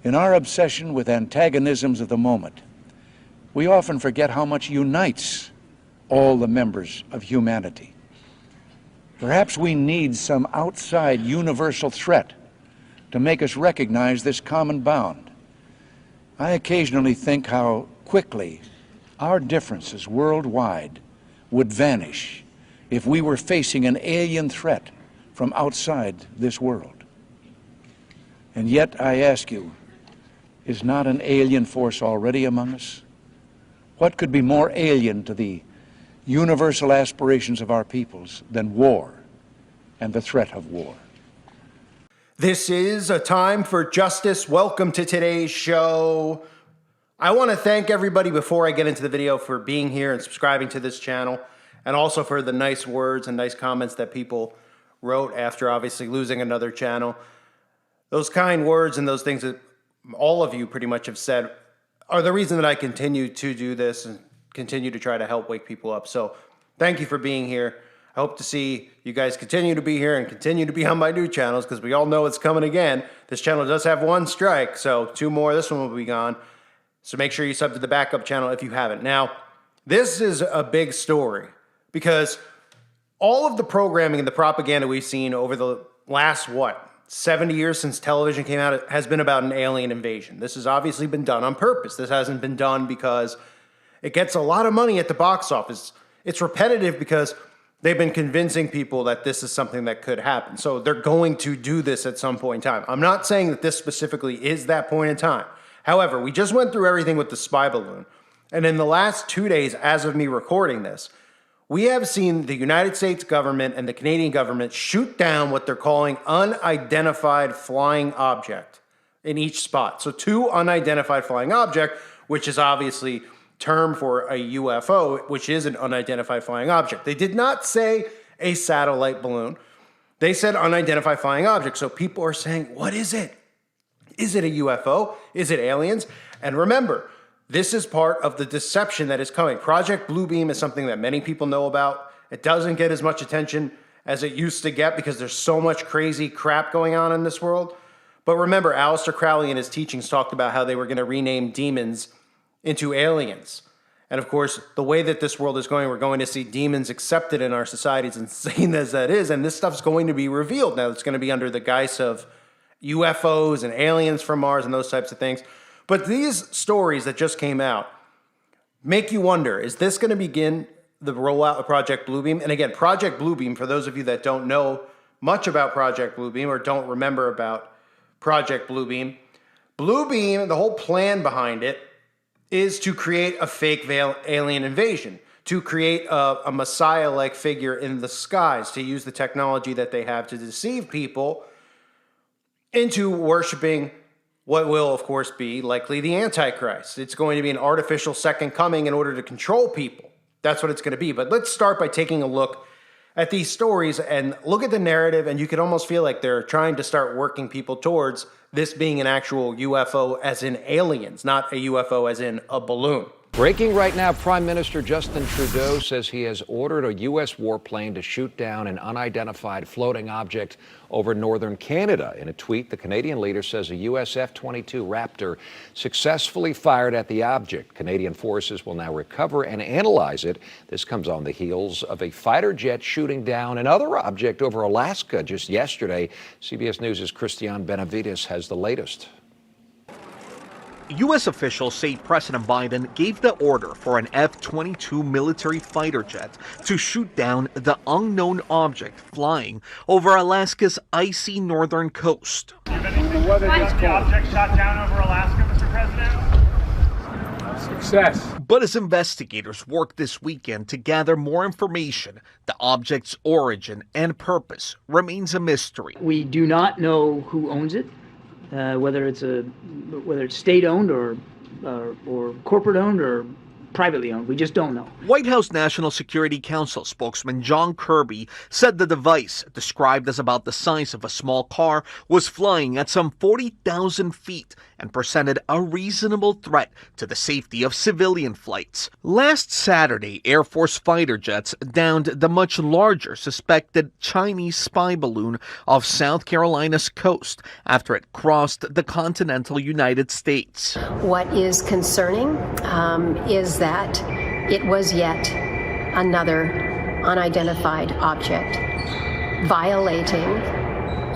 In our obsession with antagonisms of the moment, we often forget how much unites all the members of humanity. Perhaps we need some outside universal threat to make us recognize this common bound. I occasionally think how quickly our differences worldwide would vanish if we were facing an alien threat from outside this world. And yet, I ask you, is not an alien force already among us? What could be more alien to the universal aspirations of our peoples than war and the threat of war? This is a time for justice. Welcome to today's show. I want to thank everybody before I get into the video for being here and subscribing to this channel, and also for the nice words and nice comments that people wrote after obviously losing another channel. Those kind words and those things that all of you pretty much have said are the reason that I continue to do this and continue to try to help wake people up. So thank you for being here. I hope to see you guys continue to be here and continue to be on my new channels, because we all know it's coming again. This channel does have one strike, so 2 more. This one will be gone. So make sure you sub to the backup channel if you haven't. Now, this is a big story because all of the programming and the propaganda we've seen over the last, 70 years since television came out, has been about an alien invasion. This has obviously been done on purpose. This hasn't been done because it gets a lot of money at the box office. It's repetitive because they've been convincing people that this is something that could happen. So they're going to do this at some point in time. I'm not saying that this specifically is that point in time. However, we just went through everything with the spy balloon. And in the last 2 days, as of me recording this, we have seen the United States government and the Canadian government shoot down what they're calling unidentified flying object in each spot. So 2 unidentified flying object, which is obviously term for a UFO, which is an unidentified flying object. They did not say a satellite balloon. They said unidentified flying object. So people are saying, what is it? Is it a UFO? Is it aliens? And remember, this is part of the deception that is coming. Project Bluebeam is something that many people know about. It doesn't get as much attention as it used to get because there's so much crazy crap going on in this world. But remember, Aleister Crowley in his teachings talked about how they were going to rename demons into aliens. And of course, the way that this world is going, we're going to see demons accepted in our societies, insane as that is, and this stuff's going to be revealed. Now, it's going to be under the guise of UFOs and aliens from Mars and those types of things. But these stories that just came out make you wonder, is this going to begin the rollout of Project Bluebeam? And again, Project Bluebeam, for those of you that don't know much about Project Bluebeam or don't remember about Project Bluebeam, Bluebeam, the whole plan behind it is to create a fake alien invasion, to create a messiah-like figure in the skies, to use the technology that they have to deceive people into worshiping what will, of course, be likely the Antichrist. It's going to be an artificial second coming in order to control people. That's what it's going to be. But let's start by taking a look at these stories and look at the narrative, and you can almost feel like they're trying to start working people towards this being an actual UFO as in aliens, not a UFO as in a balloon. Breaking right now, Prime Minister Justin Trudeau says he has ordered a U.S. warplane to shoot down an unidentified floating object over northern Canada. In a tweet, the Canadian leader says a U.S. F-22 Raptor successfully fired at the object. Canadian forces will now recover and analyze it. This comes on the heels of a fighter jet shooting down another object over Alaska just yesterday. CBS News' Christian Benavides has the latest. U.S. officials say President Biden gave the order for an F-22 military fighter jet to shoot down the unknown object flying over Alaska's icy northern coast. Do you have anything to say the object shot down over Alaska, Mr. President? Success. But as investigators work this weekend to gather more information, the object's origin and purpose remains a mystery. We do not know who owns it. Whether it's state-owned or corporate-owned or privately owned. We just don't know. White House National Security Council spokesman John Kirby said the device, described as about the size of a small car, was flying at some 40,000 feet and presented a reasonable threat to the safety of civilian flights. Last Saturday, Air Force fighter jets downed the much larger suspected Chinese spy balloon off South Carolina's coast after it crossed the continental United States. What is concerning is that it was yet another unidentified object violating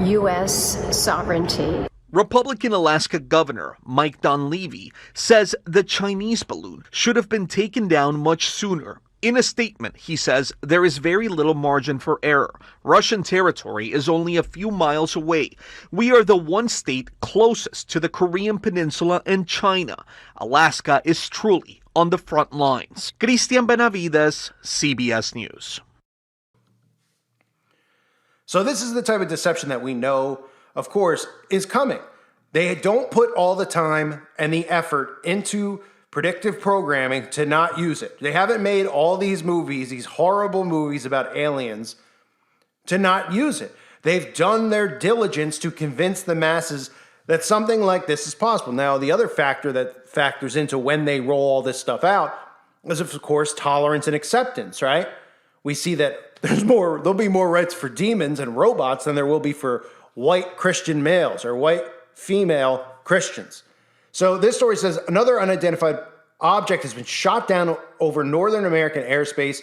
U.S. sovereignty. Republican Alaska Governor Mike Dunleavy says the Chinese balloon should have been taken down much sooner. In a statement, he says there is very little margin for error. Russian territory is only a few miles away. We are the one state closest to the Korean Peninsula and China. Alaska is truly on the front lines. Christian Benavides, CBS News. So this is the type of deception that we know, of course, is coming. They don't put all the time and the effort into predictive programming to not use it. They haven't made all these movies, these horrible movies about aliens, to not use it. They've done their diligence to convince the masses that something like this is possible. Now, the other factor that factors into when they roll all this stuff out is, of course, tolerance and acceptance, right? We see that there'll be more rights for demons and robots than there will be for white Christian males or white female Christians. So this story says another unidentified object has been shot down over northern American airspace,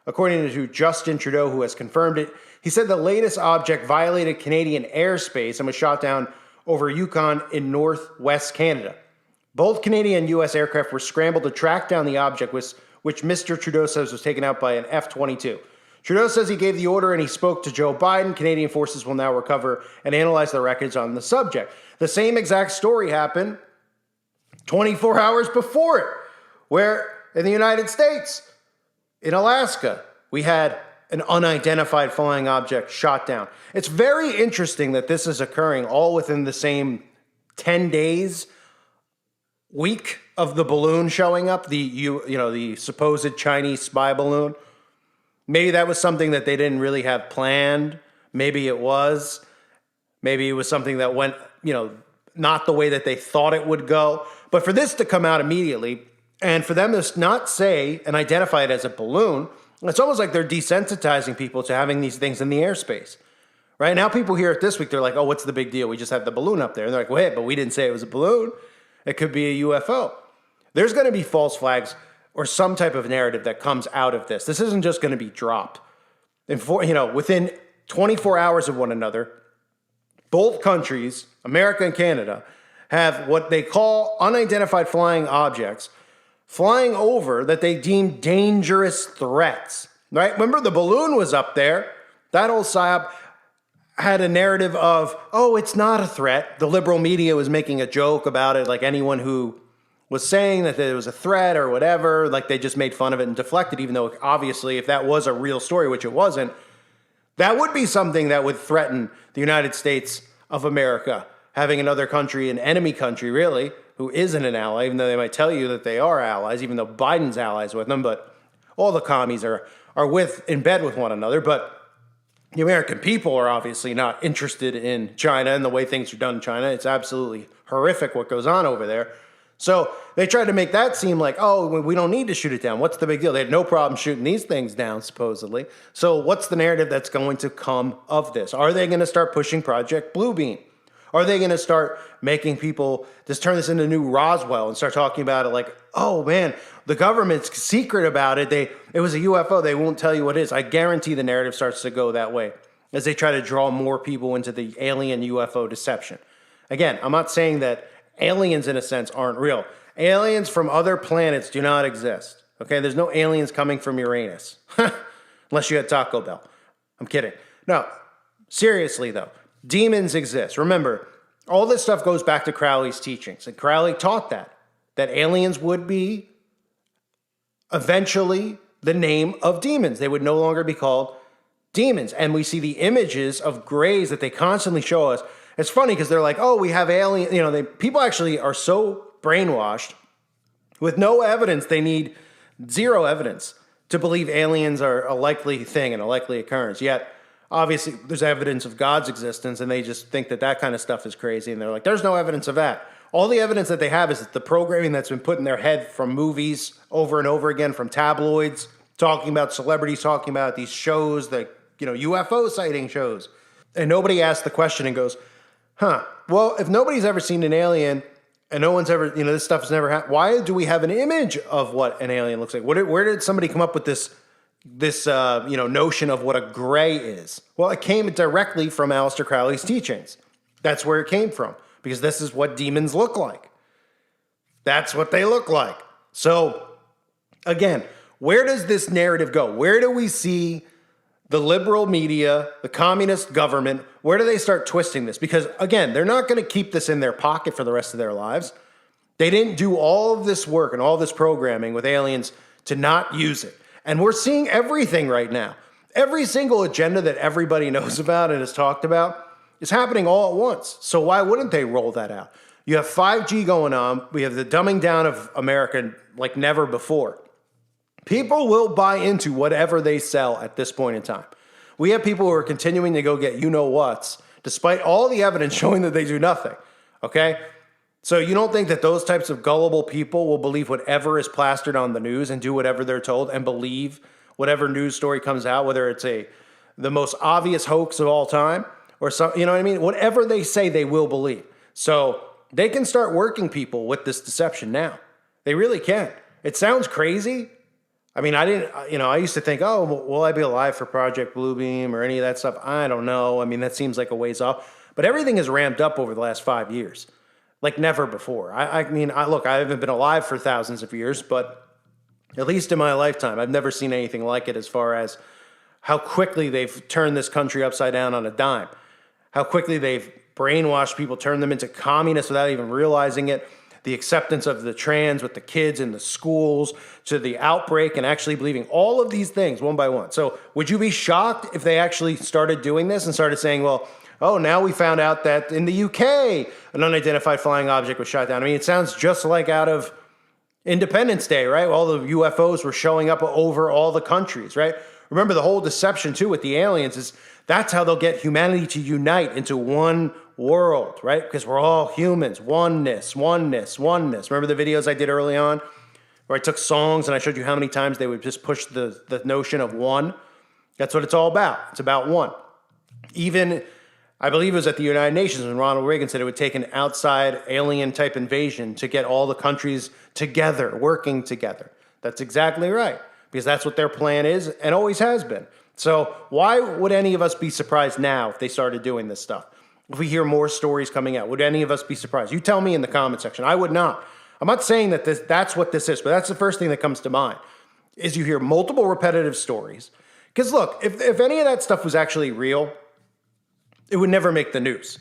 according to Justin Trudeau, who has confirmed it. He said the latest object violated Canadian airspace and was shot down over Yukon in northwest Canada. Both Canadian and U.S. aircraft were scrambled to track down the object, which Mr. Trudeau says was taken out by an F-22. Trudeau says he gave the order and he spoke to Joe Biden. Canadian forces will now recover and analyze the records on the subject. The same exact story happened 24 hours before it, where in the United States, in Alaska, we had an unidentified flying object shot down. It's very interesting that this is occurring all within the same 10 days, week of the balloon showing up, the supposed Chinese spy balloon. Maybe that was something that they didn't really have planned. Maybe it was. Maybe it was something that went, not the way that they thought it would go. But for this to come out immediately, and for them to not say and identify it as a balloon, it's almost like they're desensitizing people to having these things in the airspace. Right now, people hear it this week, they're like, oh, what's the big deal? We just have the balloon up there. And they're like, wait, but we didn't say it was a balloon. It could be a UFO. There's going to be false flags or some type of narrative that comes out of this. This isn't just going to be dropped. Within 24 hours of one another, both countries, America and Canada, have what they call unidentified flying objects flying over that they deem dangerous threats. Right? Remember, the balloon was up there. That old psyop had a narrative of, oh, it's not a threat. The liberal media was making a joke about it, like anyone who was saying that it was a threat or whatever, like they just made fun of it and deflected, even though obviously if that was a real story, which it wasn't, that would be something that would threaten the United States of America, having another country, an enemy country really, who isn't an ally, even though they might tell you that they are allies, even though Biden's allies with them, but all the commies are in bed with one another. But the American people are obviously not interested in China and the way things are done in China. It's absolutely horrific what goes on over there. So they tried to make that seem like, oh, we don't need to shoot it down. What's the big deal? They had no problem shooting these things down, supposedly. So what's the narrative that's going to come of this? Are they going to start pushing Project Bluebeam? Are they going to start making people just turn this into new Roswell and start talking about it like, oh man, the government's secret about it. It was a UFO. They won't tell you what it is. I guarantee the narrative starts to go that way as they try to draw more people into the alien UFO deception. Again, I'm not saying that aliens, in a sense, aren't real. Aliens from other planets do not exist. Okay, there's no aliens coming from Uranus. Unless you had Taco Bell. I'm kidding. No, seriously though, demons exist. Remember, all this stuff goes back to Crowley's teachings. And Crowley taught that aliens would be eventually the name of demons. They would no longer be called demons. And we see the images of grays that they constantly show us. It's funny because they're like, oh, we have aliens. People actually are so brainwashed with no evidence they need Zero evidence to believe aliens are a likely thing and a likely occurrence. Yet, obviously, there's evidence of God's existence, and they just think that that kind of stuff is crazy. And they're like, there's no evidence of that. All the evidence that they have is the programming that's been put in their head from movies over and over again, from tabloids, talking about celebrities, talking about these shows, that, UFO sighting shows. And nobody asks the question and goes, well, if nobody's ever seen an alien and no one's ever, this stuff's never happened, why do we have an image of what an alien looks like? Where did somebody come up with this notion of what a gray is? Well, it came directly from Aleister Crowley's teachings. That's where it came from, because this is what demons look like. That's what they look like. So, again, where does this narrative go? Where do we see the liberal media, the communist government, where do they start twisting this? Because, again, they're not going to keep this in their pocket for the rest of their lives. They didn't do all of this work and all this programming with aliens to not use it. And we're seeing everything right now. Every single agenda that everybody knows about and has talked about is happening all at once. So why wouldn't they roll that out? You have 5G going on. We have the dumbing down of America like never before. People will buy into whatever they sell at this point in time. We have people who are continuing to go get you-know-whats, despite all the evidence showing that they do nothing, okay? So you don't think that those types of gullible people will believe whatever is plastered on the news and do whatever they're told and believe whatever news story comes out, whether it's the most obvious hoax of all time or some, you know what I mean? Whatever they say, they will believe. So they can start working people with this deception now. They really can. It sounds crazy. I mean, I used to think, oh, will I be alive for Project Bluebeam or any of that stuff? I don't know. I mean, that seems like a ways off. But everything has ramped up over the last 5 years, like never before. Look, I haven't been alive for thousands of years, but at least in my lifetime, I've never seen anything like it as far as how quickly they've turned this country upside down on a dime, how quickly they've brainwashed people, turned them into communists without even realizing it. The acceptance of the trans with the kids in the schools, to the outbreak and actually believing all of these things one by one. So would you be shocked if they actually started doing this and started saying, well, oh, now we found out that in the UK, an unidentified flying object was shot down? I mean, it sounds just like out of Independence Day, right? All the UFOs were showing up over all the countries, right? Remember, the whole deception, too, with the aliens is that's how they'll get humanity to unite into one world, right? Because we're all humans. Oneness, oneness, oneness. Remember the videos I did early on where I took songs and I showed you how many times they would just push the notion of one? That's what it's all about. It's about one. Even, I believe it was at the United Nations when Ronald Reagan said it would take an outside alien-type invasion to get all the countries together, working together. That's exactly right, because that's what their plan is and always has been. So why would any of us be surprised now if they started doing this stuff? If we hear more stories coming out, would any of us be surprised? You tell me in the comment section. I would not. I'm not saying that that's what this is, but that's the first thing that comes to mind, is you hear multiple repetitive stories. Because look, if any of that stuff was actually real, it would never make the news.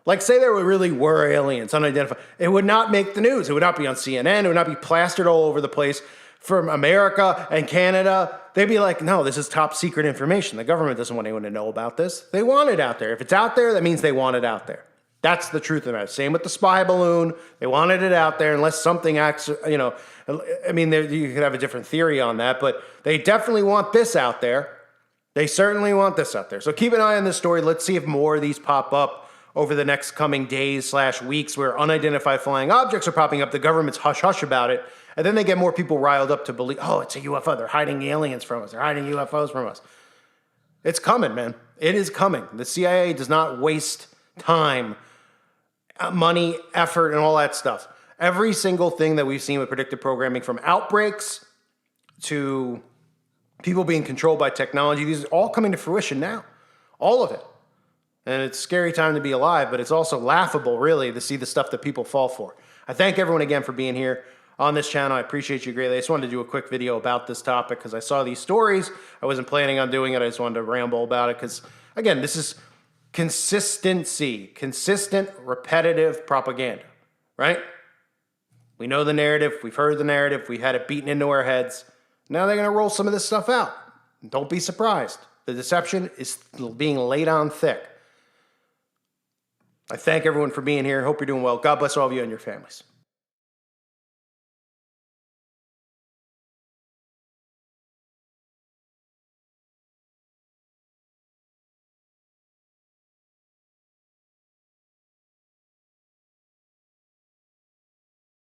Like, say there really were aliens, unidentified. It would not make the news. It would not be on CNN. It would not be plastered all over the place from America and Canada. They'd be like, no, this is top secret information. The government doesn't want anyone to know about this. They want it out there. If it's out there, that means they want it out there. That's the truth of the matter. Same with the spy balloon. They wanted it out there unless something acts, I mean, you could have a different theory on that, but they definitely want this out there. They certainly want this out there. So keep an eye on this story. Let's see if more of these pop up over the next coming days/weeks where unidentified flying objects are popping up. The government's hush-hush about it. And then they get more people riled up to believe, oh, it's a UFO. They're hiding aliens from us. They're hiding UFOs from us. It's coming, man. It is coming. The CIA does not waste time, money, effort, and all that stuff. Every single thing that we've seen with predictive programming, from outbreaks to people being controlled by technology, these are all coming to fruition now. All of it. And it's a scary time to be alive, but it's also laughable, really, to see the stuff that people fall for. I thank everyone again for being here on this channel. I appreciate you greatly. I just wanted to do a quick video about this topic because I saw these stories. I wasn't planning on doing it. I just wanted to ramble about it because, again, this is consistency, consistent, repetitive propaganda, right? We know the narrative. We've heard the narrative. We had it beaten into our heads. Now they're going to roll some of this stuff out. Don't be surprised. The deception is being laid on thick. I thank everyone for being here. Hope you're doing well. God bless all of you and your families.